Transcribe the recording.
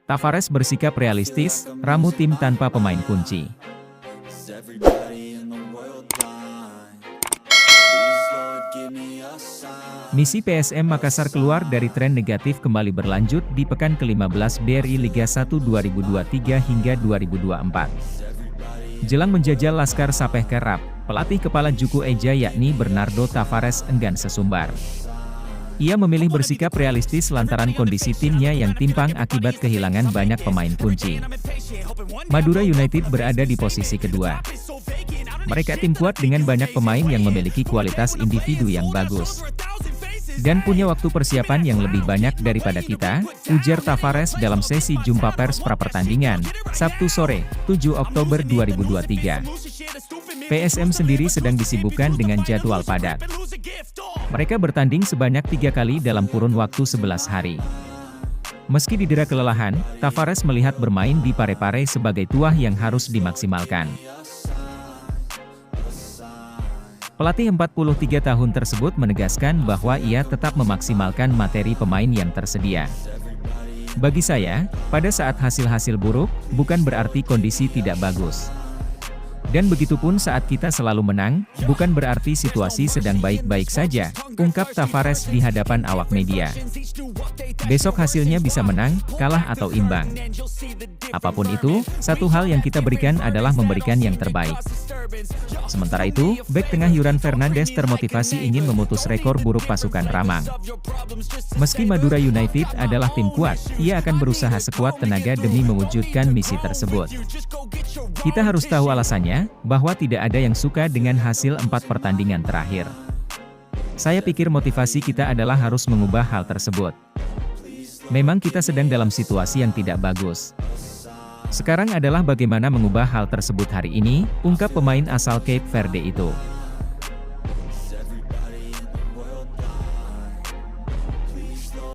Tavares bersikap realistis, ramu tim tanpa pemain kunci. Misi PSM Makassar keluar dari tren negatif kembali berlanjut di pekan ke-15 BRI Liga 1 2023 hingga 2024. Jelang menjajal Laskar Sapeh Kerap, pelatih kepala Juku Eja yakni Bernardo Tavares enggan sesumbar. Ia memilih bersikap realistis lantaran kondisi timnya yang timpang akibat kehilangan banyak pemain kunci. Madura United berada di posisi kedua. Mereka tim kuat dengan banyak pemain yang memiliki kualitas individu yang bagus. Dan punya waktu persiapan yang lebih banyak daripada kita, ujar Tavares dalam sesi jumpa pers pra-pertandingan, Sabtu sore, 7 Oktober 2023. PSM sendiri sedang disibukkan dengan jadwal padat. Mereka bertanding sebanyak 3 kali dalam kurun waktu 11 hari. Meski didera kelelahan, Tavares melihat bermain di Parepare sebagai tuah yang harus dimaksimalkan. Pelatih 43 tahun tersebut menegaskan bahwa ia tetap memaksimalkan materi pemain yang tersedia. Bagi saya, pada saat hasil-hasil buruk, bukan berarti kondisi tidak bagus. Dan begitupun saat kita selalu menang, bukan berarti situasi sedang baik-baik saja, ungkap Tavares di hadapan awak media. Besok hasilnya bisa menang, kalah atau imbang. Apapun itu, satu hal yang kita berikan adalah memberikan yang terbaik. Sementara itu, bek tengah Yuran Fernandes termotivasi ingin memutus rekor buruk pasukan Ramang. Meski Madura United adalah tim kuat, ia akan berusaha sekuat tenaga demi mewujudkan misi tersebut. Kita harus tahu alasannya, bahwa tidak ada yang suka dengan hasil 4 pertandingan terakhir. Saya pikir motivasi kita adalah harus mengubah hal tersebut. Memang kita sedang dalam situasi yang tidak bagus. Sekarang adalah bagaimana mengubah hal tersebut hari ini, ungkap pemain asal Cape Verde itu.